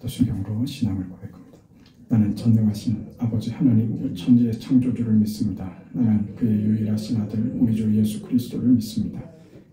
사도신경으로 신앙을 고백합니다. 나는 전능하신 아버지 하나님 천지의 창조주를 믿습니다. 나는 그의 유일하신 아들 우리 주 예수 그리스도를 믿습니다.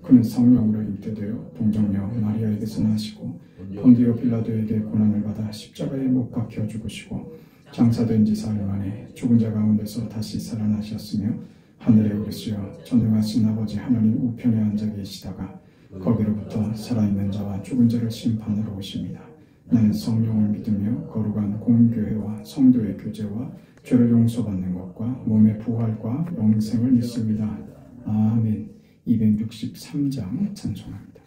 그는 성령으로 잉태되어 동정녀 마리아에게서 나시고 본디오 빌라도에게 고난을 받아 십자가에 못 박혀 죽으시고 장사된 지 사흘 만에 죽은 자 가운데서 다시 살아나셨으며 하늘에 오르시어 전능하신 아버지 하나님 우편에 앉아 계시다가 거기로부터 살아있는 자와 죽은 자를 심판하러 오십니다. 나는 성령을 믿으며 거룩한 공교회와 성도의 교제와 죄를 용서받는 것과 몸의 부활과 영생을 믿습니다. 아멘. 263장 찬송합니다.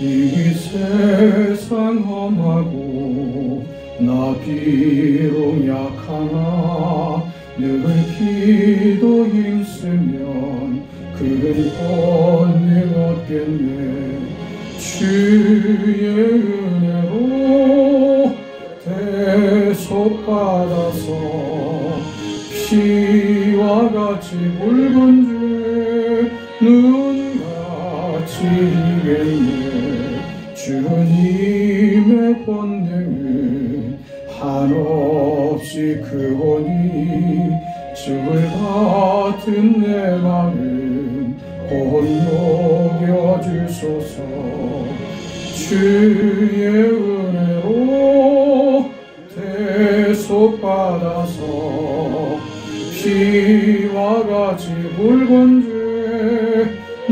이 세상 험하고 나 비록 약하나 늘 기도 힘쓰면 큰 권능 얻겠네. 주의 은혜로 대속받아서 피와 같이 붉은 죄 눈같이 이겠네. 주님의 권능은 한없이 크오니 죽을 같은 내 맘은 곧 녹여주소서. 주의 은혜로 대속받아서 피와 같이 붉은 죄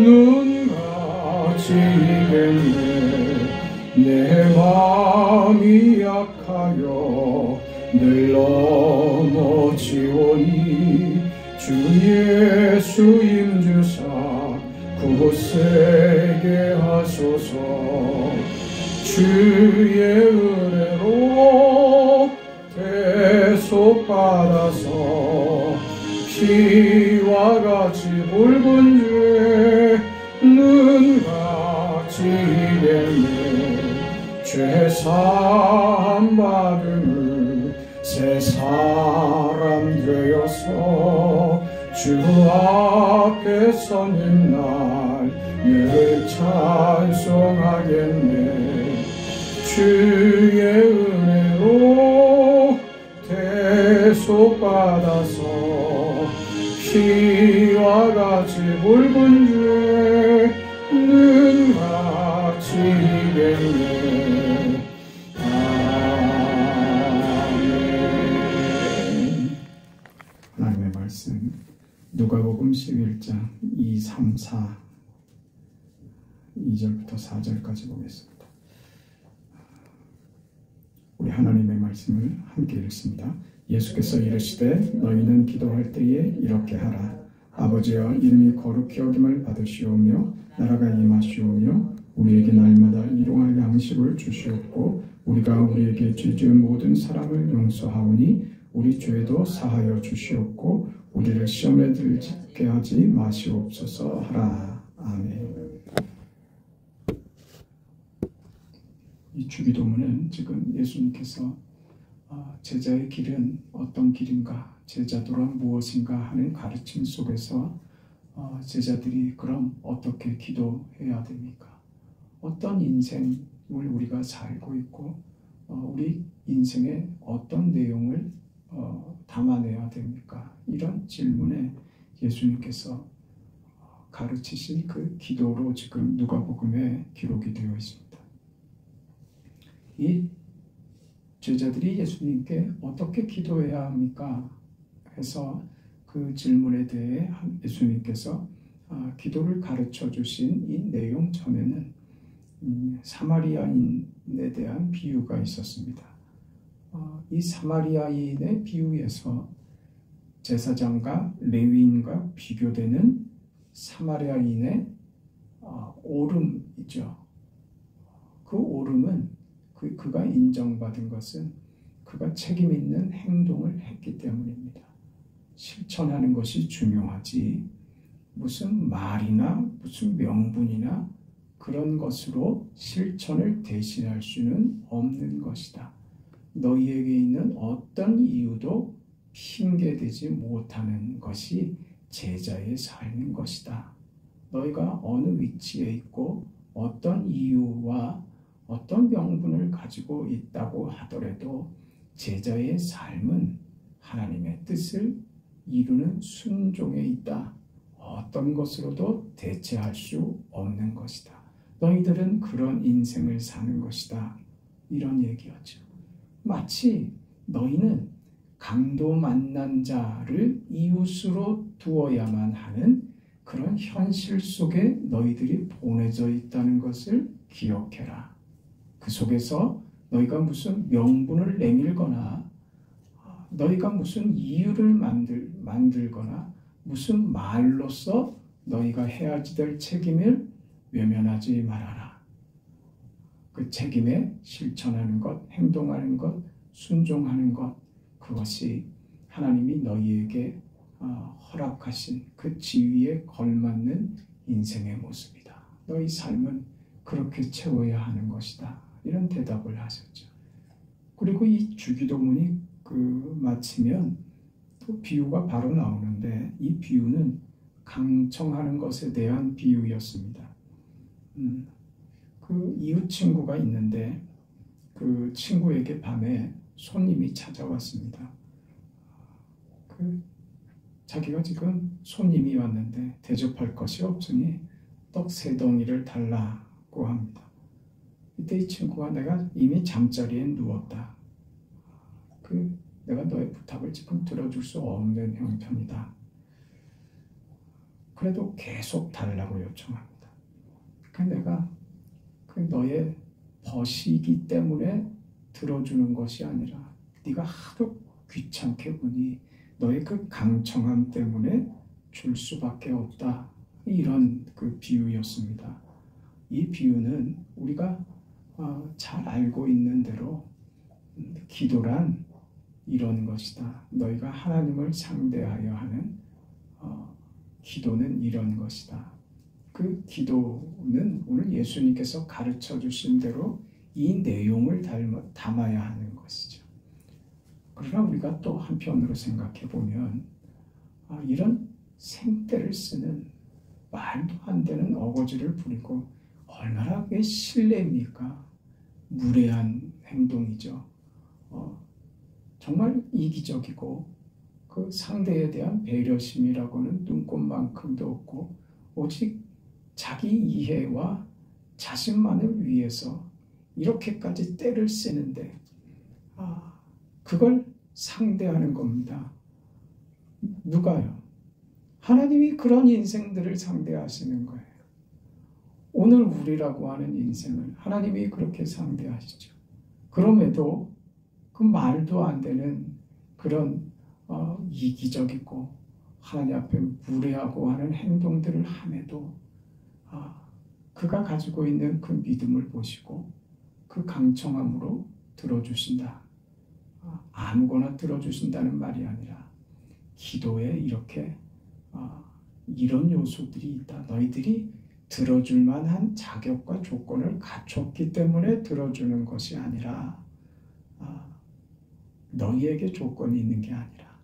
눈같이 이겠네. 내 마음이 약하여 늘 넘어지오니 주 예수 임주사 굳세게 하소서. 주의 은혜로 대속받아서 피와 같이 붉은 죄 눈같이 이겠네. 죄사함 받음을 새 사람 되어서 주 앞에 서는 날 늘 찬송하겠네. 주의 은혜로 대속받아서 피와 같이 붉은 죄 눈같이 이겠네. 아멘. 하나님의 말씀 누가복음 11장 2, 3, 4 2절부터 4절까지 보겠습니다. 우리 하나님의 말씀을 함께 읽습니다. 예수께서 이르시되 너희는 기도할 때에 이렇게 하라. 아버지여 이름이 거룩히 여김을 받으시오며 나라가 임하시오며 우리에게 날마다 일용할 양식을 주시옵고 우리가 우리에게 죄 지은 모든 사람을 용서하오니 우리 죄도 사하여 주시옵고 우리를 시험에 들게 하지 마시옵소서 하라. 아멘. 이 주기도문은 지금 예수님께서 제자의 길은 어떤 길인가, 제자도란 무엇인가 하는 가르침 속에서 제자들이 그럼 어떻게 기도해야 됩니까? 어떤 인생을 우리가 살고 있고 우리 인생에 어떤 내용을 담아내야 됩니까? 이런 질문에 예수님께서 가르치신 그 기도로 지금 누가복음에 기록이 되어 있습니다. 이 제자들이 예수님께 어떻게 기도해야 합니까? 해서 그 질문에 대해 예수님께서 기도를 가르쳐 주신 이 내용 전에는 사마리아인에 대한 비유가 있었습니다. 이 사마리아인의 비유에서 제사장과 레위인과 비교되는 사마리아인의 오름이죠. 그 오름은 그가 인정받은 것은 그가 책임 있는 행동을 했기 때문입니다. 실천하는 것이 중요하지 무슨 말이나 무슨 명분이나 그런 것으로 실천을 대신할 수는 없는 것이다. 너희에게 있는 어떤 이유도 핑계되지 못하는 것이 제자의 삶인 것이다. 너희가 어느 위치에 있고 어떤 이유와 어떤 명분을 가지고 있다고 하더라도 제자의 삶은 하나님의 뜻을 이루는 순종에 있다. 어떤 것으로도 대체할 수 없는 것이다. 너희들은 그런 인생을 사는 것이다. 이런 얘기였죠. 마치 너희는 강도 만난 자를 이웃으로 두어야만 하는 그런 현실 속에 너희들이 보내져 있다는 것을 기억해라. 그 속에서 너희가 무슨 명분을 내밀거나 너희가 무슨 이유를 만들거나 무슨 말로써 너희가 해야 될 책임을 외면하지 말아라. 그 책임에 실천하는 것, 행동하는 것, 순종하는 것, 그것이 하나님이 너희에게 허락하신 그 지위에 걸맞는 인생의 모습이다. 너희 삶은 그렇게 채워야 하는 것이다. 이런 대답을 하셨죠. 그리고 이 주기도문이 마치면 또 비유가 바로 나오는데 이 비유는 강청하는 것에 대한 비유였습니다. 그 이웃 친구가 있는데 그 친구에게 밤에 손님이 찾아왔습니다. 자기가 지금 손님이 왔는데 대접할 것이 없으니 떡 3덩이를 달라고 합니다. 이때 이 친구가 내가 이미 잠자리에 누웠다. 내가 너의 부탁을 지금 들어줄 수 없는 형편이다. 그래도 계속 달라고 요청합니다. 내가 너의 벗이기 때문에 들어주는 것이 아니라 네가 하도 귀찮게 보니 너의 그 강청함 때문에 줄 수밖에 없다. 이런 비유였습니다. 이 비유는 우리가 잘 알고 있는 대로 기도란 이런 것이다. 너희가 하나님을 상대하여 하는 기도는 이런 것이다. 그 기도는 오늘 예수님께서 가르쳐 주신 대로 이 내용을 담아야 하는 것이죠. 그러나 우리가 또 한편으로 생각해 보면 이런 생떼를 쓰는 말도 안 되는 어거지를 부리고 얼마나 그게 실례입니까? 무례한 행동이죠. 정말 이기적이고 그 상대에 대한 배려심이라고는 눈꼽만큼도 없고 오직 자기 이해와 자신만을 위해서 이렇게까지 때를 쓰는데 그걸 상대하는 겁니다. 누가요? 하나님이 그런 인생들을 상대하시는 거예요. 오늘 우리라고 하는 인생을 하나님이 그렇게 상대하시죠. 그럼에도 그 말도 안 되는 그런 이기적이고 하나님 앞에 무례하고 하는 행동들을 함에도 그가 가지고 있는 그 믿음을 보시고 그 강청함으로 들어주신다. 아무거나 들어주신다는 말이 아니라 기도에 이렇게 이런 요소들이 있다. 너희들이 들어줄 만한 자격과 조건을 갖췄기 때문에 들어주는 것이 아니라 너희에게 조건이 있는 게 아니라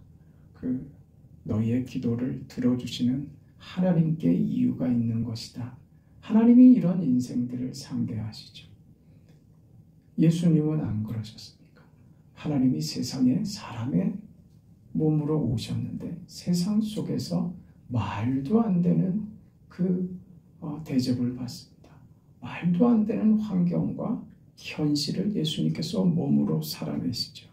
너희의 기도를 들어주시는 하나님께 이유가 있는 것이다. 하나님이 이런 인생들을 상대하시죠. 예수님은 안 그러셨습니까? 하나님이 세상에 사람의 몸으로 오셨는데 세상 속에서 말도 안 되는 대접을 받습니다. 말도 안 되는 환경과 현실을 예수님께서 몸으로 살아내시죠.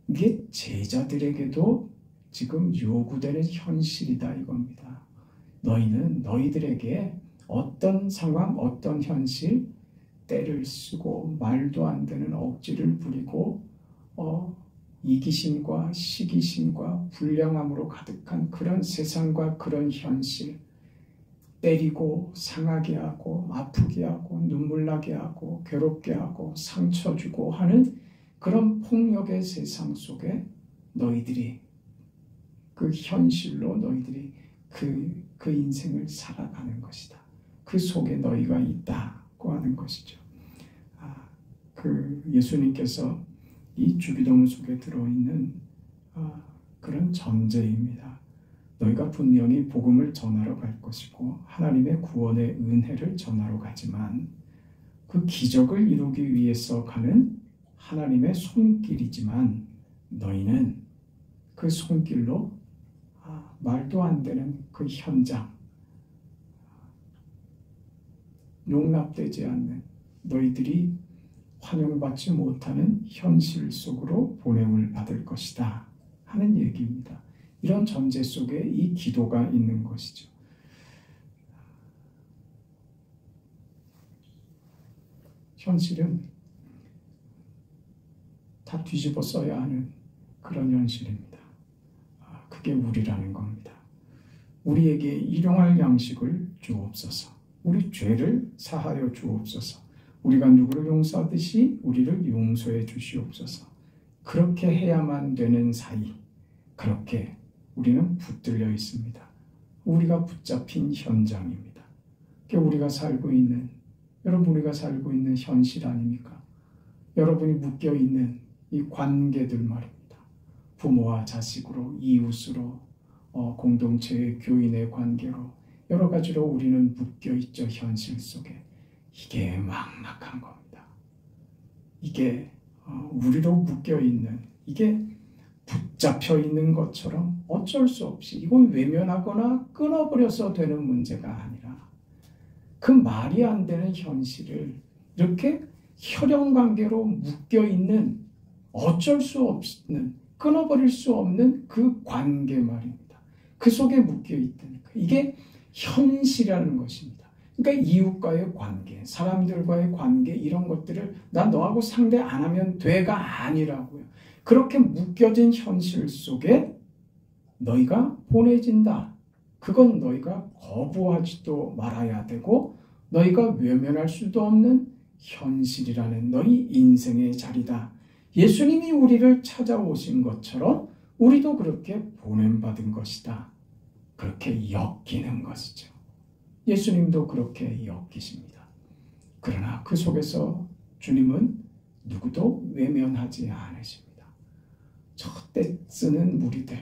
이게 제자들에게도 지금 요구되는 현실이다 이겁니다. 너희는 너희들에게 어떤 상황, 어떤 현실, 때를 쓰고 말도 안 되는 억지를 부리고 이기심과 시기심과 불량함으로 가득한 그런 세상과 그런 현실, 때리고 상하게 하고 아프게 하고 눈물 나게 하고 괴롭게 하고 상처 주고 하는 그런 폭력의 세상 속에 너희들이 그 현실로 너희들이 그 인생을 살아가는 것이다. 그 속에 너희가 있다고 하는 것이죠. 예수님께서 이 주기도문 속에 들어있는 그런 전제입니다. 너희가 분명히 복음을 전하러 갈 것이고 하나님의 구원의 은혜를 전하러 가지만 그 기적을 이루기 위해서 가는 하나님의 손길이지만 너희는 그 손길로 말도 안 되는 그 현장, 용납되지 않는 너희들이 환영받지 못하는 현실 속으로 보냄을 받을 것이다 하는 얘기입니다. 이런 전제 속에 이 기도가 있는 것이죠. 현실은 다 뒤집어 써야 하는 그런 현실입니다. 그게 우리라는 겁니다. 우리에게 일용할 양식을 주옵소서. 우리 죄를 사하여 주옵소서. 우리가 누구를 용서하듯이 우리를 용서해 주시옵소서. 그렇게 해야만 되는 사이, 그렇게 우리는 붙들려 있습니다. 우리가 붙잡힌 현장입니다. 그게 우리가 살고 있는, 여러분 우리가 살고 있는 현실 아닙니까? 여러분이 묶여있는 이 관계들 말입니다. 부모와 자식으로, 이웃으로, 공동체의 교인의 관계로 여러 가지로 우리는 묶여있죠. 현실 속에. 이게 막막한 겁니다. 이게 우리로 묶여있는, 이게 붙잡혀 있는 것처럼 어쩔 수 없이 이건 외면하거나 끊어버려서 되는 문제가 아니라 그 말이 안 되는 현실을 이렇게 혈연관계로 묶여있는 어쩔 수 없는 끊어버릴 수 없는 그 관계 말입니다. 그 속에 묶여있다니까. 이게 현실이라는 것입니다. 그러니까 이웃과의 관계, 사람들과의 관계 이런 것들을 나 너하고 상대 안 하면 돼가 아니라고요. 그렇게 묶여진 현실 속에 너희가 보내진다. 그건 너희가 거부하지도 말아야 되고 너희가 외면할 수도 없는 현실이라는 너희 인생의 자리다. 예수님이 우리를 찾아오신 것처럼 우리도 그렇게 보냄받은 것이다. 그렇게 엮이는 것이죠. 예수님도 그렇게 엮이십니다. 그러나 그 속에서 주님은 누구도 외면하지 않으십니다. 저때 쓰는 무리들,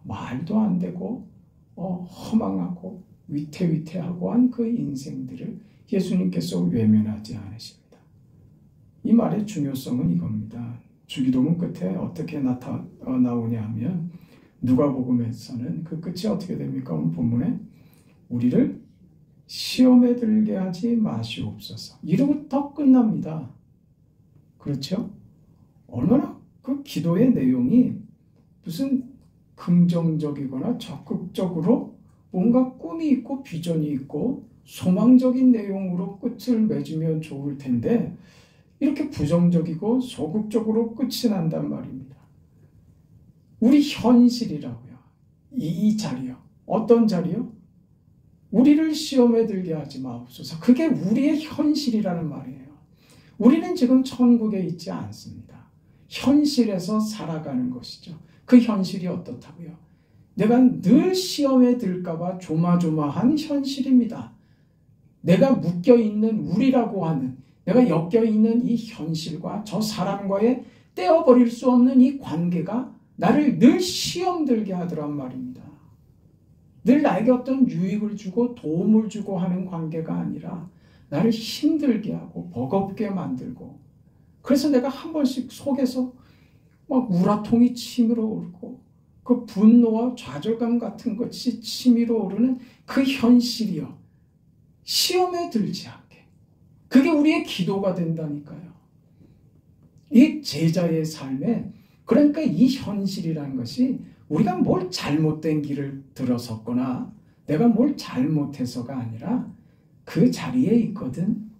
말도 안 되고 허망하고 위태위태하고 한 그 인생들을 예수님께서 외면하지 않으십니다. 이 말의 중요성은 이겁니다. 주기도문 끝에 어떻게 나오냐 하면 누가복음에서는 그 끝이 어떻게 됩니까? 오늘 본문에 우리를 시험에 들게 하지 마시옵소서. 이로부터 끝납니다. 그렇죠? 얼마나 그 기도의 내용이 무슨 긍정적이거나 적극적으로 뭔가 꿈이 있고 비전이 있고 소망적인 내용으로 끝을 맺으면 좋을 텐데 이렇게 부정적이고 소극적으로 끝이 난단 말입니다. 우리 현실이라고요. 이 자리요. 어떤 자리요? 우리를 시험에 들게 하지 마옵소서. 그게 우리의 현실이라는 말이에요. 우리는 지금 천국에 있지 않습니다. 현실에서 살아가는 것이죠. 그 현실이 어떻다고요? 내가 늘 시험에 들까 봐 조마조마한 현실입니다. 내가 묶여있는 우리라고 하는, 내가 엮여있는 이 현실과 저 사람과의 떼어버릴 수 없는 이 관계가 나를 늘 시험 들게 하더란 말입니다. 늘 나에게 어떤 유익을 주고 도움을 주고 하는 관계가 아니라 나를 힘들게 하고 버겁게 만들고, 그래서 내가 한 번씩 속에서 막 우라통이 치밀어 오르고 그 분노와 좌절감 같은 것이 치밀어 오르는 그 현실이요. 시험에 들지 않게. 그게 우리의 기도가 된다니까요. 이 제자의 삶에, 그러니까 이 현실이라는 것이 우리가 뭘 잘못된 길을 들어섰거나 내가 뭘 잘못해서가 아니라 그 자리에 있거든.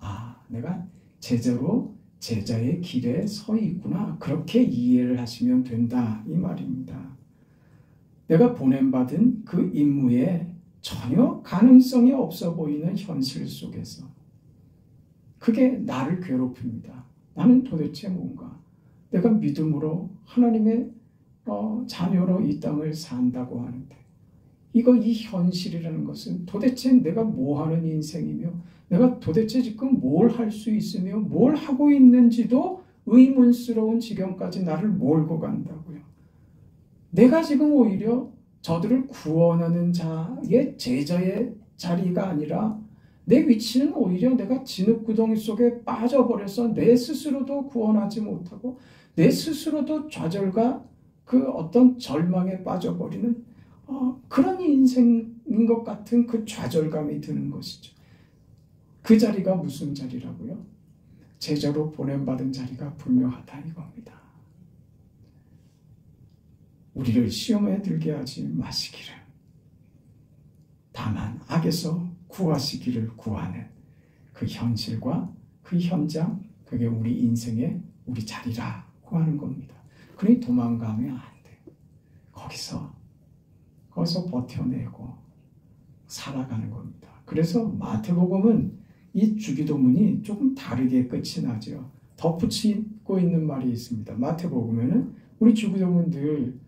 내가 제자로 제자의 길에 서 있구나. 그렇게 이해를 하시면 된다. 이 말입니다. 내가 보냄받은 그 임무에 전혀 가능성이 없어 보이는 현실 속에서 그게 나를 괴롭힙니다. 나는 도대체 뭔가 내가 믿음으로 하나님의 자녀로 이 땅을 산다고 하는데 이 현실이라는 것은 도대체 내가 뭐 하는 인생이며 내가 도대체 지금 뭘 할 수 있으며 뭘 하고 있는지도 의문스러운 지경까지 나를 몰고 간다고요. 내가 지금 오히려 저들을 구원하는 자의 제자의 자리가 아니라 내 위치는 오히려 내가 진흙구덩이 속에 빠져버려서 내 스스로도 구원하지 못하고 내 스스로도 좌절과 그 어떤 절망에 빠져버리는 그런 인생인 것 같은 그 좌절감이 드는 것이죠. 그 자리가 무슨 자리라고요? 제자로 보냄받은 자리가 분명하다 이겁니다. 우리를 시험에 들게 하지 마시기를, 다만 악에서 구하시기를 구하는 그 현실과 그 현장, 그게 우리 인생의 우리 자리라고 하는 겁니다. 그러니 도망가면 안 돼요. 거기서 버텨내고 살아가는 겁니다. 그래서 마태복음은 이 주기도문이 조금 다르게 끝이 나죠. 덧붙이고 있는 말이 있습니다. 마태복음에는 우리 주기도문 늘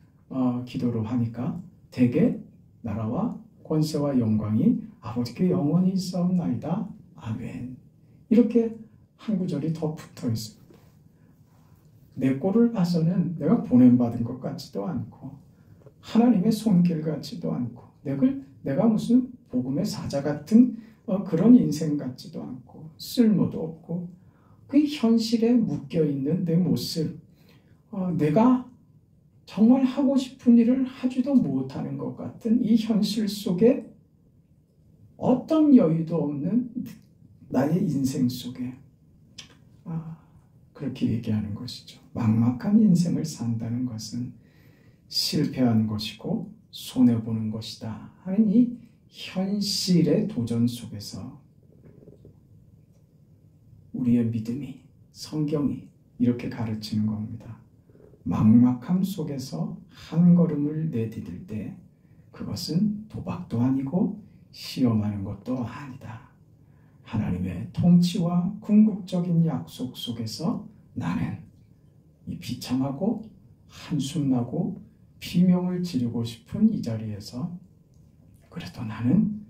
기도로 하니까 대개 나라와 권세와 영광이 아버지께 영원히 있사옵나이다. 아멘. 이렇게 한 구절이 더 붙어 있습니다. 내 꼴을 봐서는 내가 보냄받은 것 같지도 않고 하나님의 손길 같지도 않고 내가 무슨 복음의 사자 같은 그런 인생 같지도 않고 쓸모도 없고 그 현실에 묶여있는 내 모습, 내가 정말 하고 싶은 일을 하지도 못하는 것 같은 이 현실 속에 어떤 여유도 없는 나의 인생 속에 그렇게 얘기하는 것이죠. 막막한 인생을 산다는 것은 실패한 것이고 손해보는 것이다 하는 이 현실의 도전 속에서 우리의 믿음이, 성경이 이렇게 가르치는 겁니다. 막막함 속에서 한 걸음을 내디딜 때 그것은 도박도 아니고 시험하는 것도 아니다. 하나님의 통치와 궁극적인 약속 속에서 나는 이 비참하고 한숨나고 비명을 지르고 싶은 이 자리에서 그래도 나는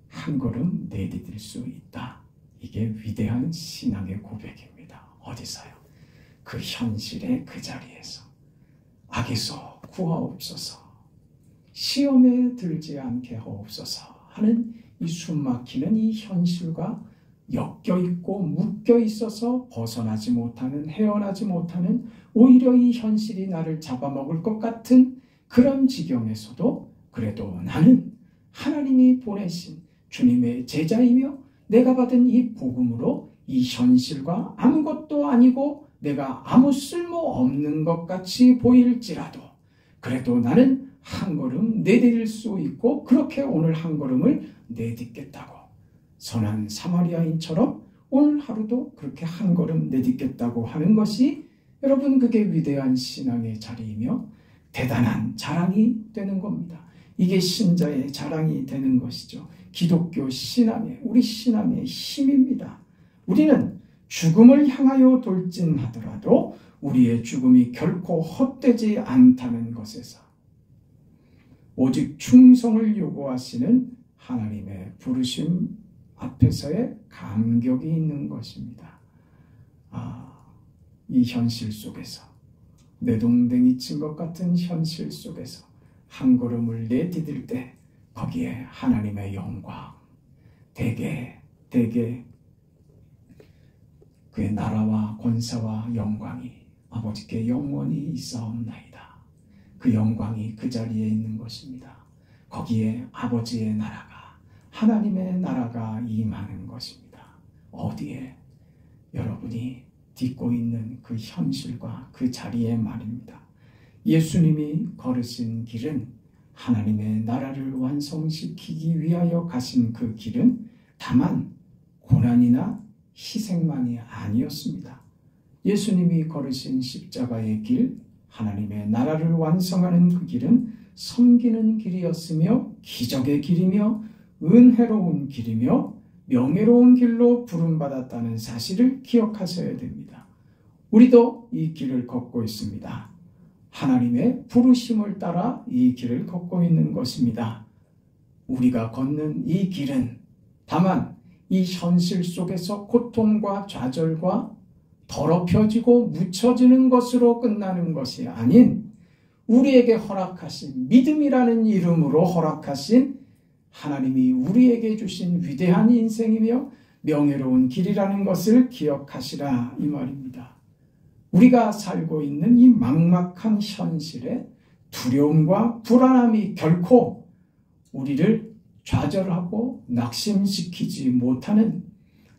한 걸음 내디딜 수 있다. 이게 위대한 신앙의 고백입니다. 어디서요? 그 현실의 그 자리에서 악에서 구하옵소서, 시험에 들지 않게 하옵소서 하는 이 숨막히는 이 현실과 엮여있고 묶여있어서 벗어나지 못하는, 헤어나지 못하는, 오히려 이 현실이 나를 잡아먹을 것 같은 그런 지경에서도 그래도 나는 하나님이 보내신 주님의 제자이며 내가 받은 이 복음으로 이 현실과 아무것도 아니고 내가 아무 쓸모없는 것 같이 보일지라도 그래도 나는 한 걸음 내디딜 수 있고 그렇게 오늘 한 걸음을 내딛겠다고, 선한 사마리아인처럼 오늘 하루도 그렇게 한 걸음 내딛겠다고 하는 것이 여러분 그게 위대한 신앙의 자리이며 대단한 자랑이 되는 겁니다. 이게 신자의 자랑이 되는 것이죠. 기독교 신앙의, 우리 신앙의 힘입니다. 우리는 죽음을 향하여 돌진하더라도 우리의 죽음이 결코 헛되지 않다는 것에서 오직 충성을 요구하시는 하나님의 부르심 앞에서의 감격이 있는 것입니다. 이 현실 속에서 내동댕이 친 것 같은 현실 속에서 한 걸음을 내디딜 때 거기에 하나님의 영광, 대개 그의 나라와 권세와 영광이 아버지께 영원히 있사옵나이다. 그 영광이 그 자리에 있는 것입니다. 거기에 아버지의 나라가, 하나님의 나라가 임하는 것입니다. 어디에? 여러분이 딛고 있는 그 현실과 그 자리에 말입니다. 예수님이 걸으신 길은 하나님의 나라를 완성시키기 위하여 가신 그 길은 다만 고난이나 희생만이 아니었습니다. 예수님이 걸으신 십자가의 길, 하나님의 나라를 완성하는 그 길은 섬기는 길이었으며 기적의 길이며 은혜로운 길이며 명예로운 길로 부름받았다는 사실을 기억하셔야 됩니다. 우리도 이 길을 걷고 있습니다. 하나님의 부르심을 따라 이 길을 걷고 있는 것입니다. 우리가 걷는 이 길은 다만 이 현실 속에서 고통과 좌절과 더럽혀지고 묻혀지는 것으로 끝나는 것이 아닌 우리에게 허락하신 믿음이라는 이름으로 허락하신 하나님이 우리에게 주신 위대한 인생이며 명예로운 길이라는 것을 기억하시라 이 말입니다. 우리가 살고 있는 이 막막한 현실에 두려움과 불안함이 결코 우리를 좌절하고 낙심시키지 못하는,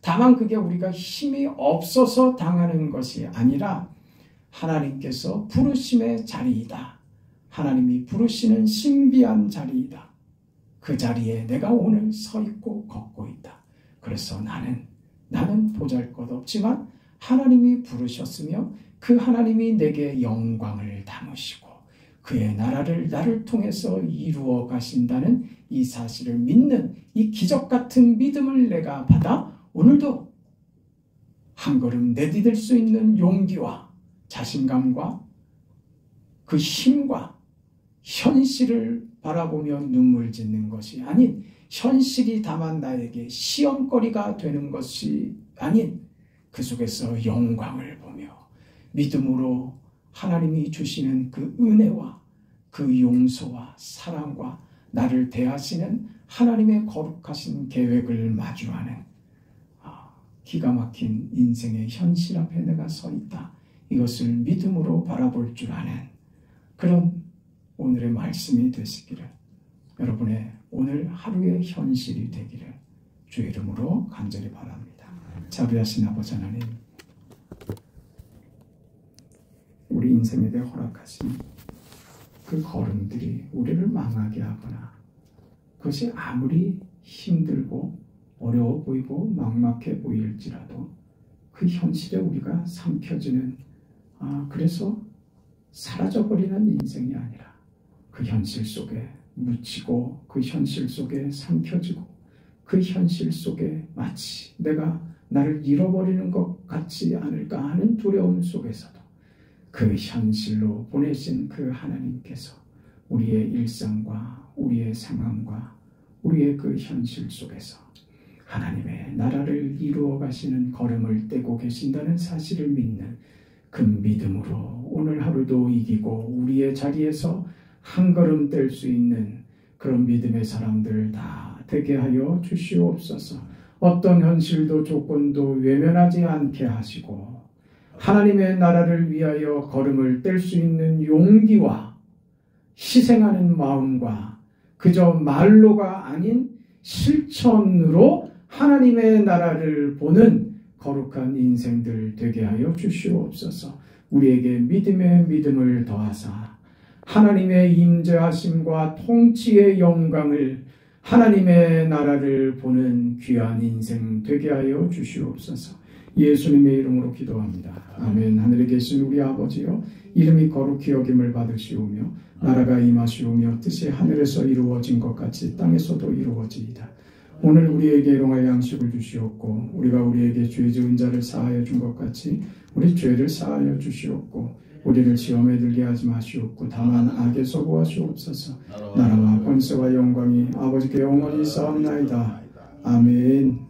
다만 그게 우리가 힘이 없어서 당하는 것이 아니라 하나님께서 부르심의 자리이다. 하나님이 부르시는 신비한 자리이다. 그 자리에 내가 오늘 서 있고 걷고 있다. 그래서 나는 보잘것없지만 하나님이 부르셨으며 그 하나님이 내게 영광을 담으시고 그의 나라를 나를 통해서 이루어 가신다는 이 사실을 믿는 이 기적 같은 믿음을 내가 받아 오늘도 한 걸음 내디딜 수 있는 용기와 자신감과 그 힘과 현실을 바라보며 눈물 짓는 것이 아닌, 현실이 다만 나에게 시험거리가 되는 것이 아닌 그 속에서 영광을 보며 믿음으로 하나님이 주시는 그 은혜와 그 용서와 사랑과 나를 대하시는 하나님의 거룩하신 계획을 마주하는 기가 막힌 인생의 현실 앞에 내가 서 있다. 이것을 믿음으로 바라볼 줄 아는 그런 오늘의 말씀이 되시기를, 여러분의 오늘 하루의 현실이 되기를 주 이름으로 간절히 바랍니다. 자비하신 아버지 하나님, 우리 인생에 대해 허락하신 그 걸음들이 우리를 망하게 하거나 그것이 아무리 힘들고 어려워 보이고 막막해 보일지라도 그 현실에 우리가 삼켜지는, 그래서 사라져버리는 인생이 아니라 그 현실 속에 묻히고 그 현실 속에 삼켜지고 그 현실 속에 마치 내가 나를 잃어버리는 것 같지 않을까 하는 두려움 속에서도 그 현실로 보내신 그 하나님께서 우리의 일상과 우리의 상황과 우리의 그 현실 속에서 하나님의 나라를 이루어 가시는 걸음을 떼고 계신다는 사실을 믿는 그 믿음으로 오늘 하루도 이기고 우리의 자리에서 한 걸음 뗄 수 있는 그런 믿음의 사람들 다 되게 하여 주시옵소서. 어떤 현실도 조건도 외면하지 않게 하시고 하나님의 나라를 위하여 걸음을 뗄 수 있는 용기와 희생하는 마음과 그저 말로가 아닌 실천으로 하나님의 나라를 보는 거룩한 인생들 되게 하여 주시옵소서. 우리에게 믿음의 믿음을 더하사 하나님의 임재하심과 통치의 영광을, 하나님의 나라를 보는 귀한 인생 되게 하여 주시옵소서. 예수님의 이름으로 기도합니다. 아멘. 하늘에 계신 우리 아버지여, 이름이 거룩히 여김을 받으시오며 나라가 임하시오며 뜻이 하늘에서 이루어진 것 같이 땅에서도 이루어지이다. 오늘 우리에게 일용할 양식을 주시옵고 우리가 우리에게 죄 지은 자를 사하여 준 것 같이 우리 죄를 사하여 주시옵고 우리를 시험에 들게 하지 마시옵고 다만 악에서 구하시옵소서. 나라와 권세와 영광이 아버지께 영원히 있사옵나이다. 아멘.